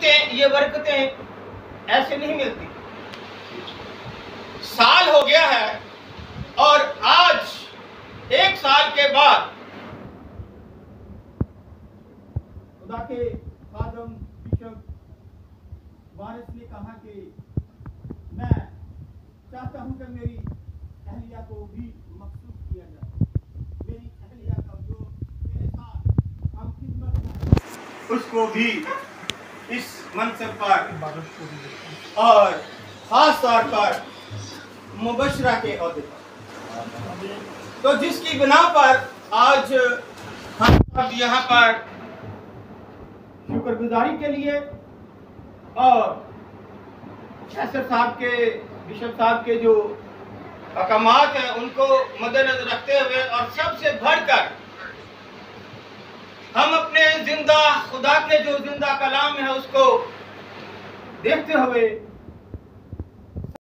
नेमतें, ये बरकतें ऐसे नहीं मिलती। साल हो गया है और आज 1 साल के बाद खुदा के खादम बिशप वारिस ने कहा कि मैं चाहता हूं कि मेरी अहलिया को भी मखसूस किया जाए। मेरी अहलिया का जो मेरे साथ हम खिदमत उसको भी इस मनसब पर और खास तौर पर मुबशरा के औहदे पर, तो जिसकी बिना पर आज हम सब यहाँ पर शुक्रगुजारी के लिए और शहसर साहब के, बिशप साहब के जो अहकामात हैं उनको मद्देनजर रखते हुए और सबसे बढ़कर हम अपने जिंदा खुदा के जो जिंदा कलाम है उसको देखते हुए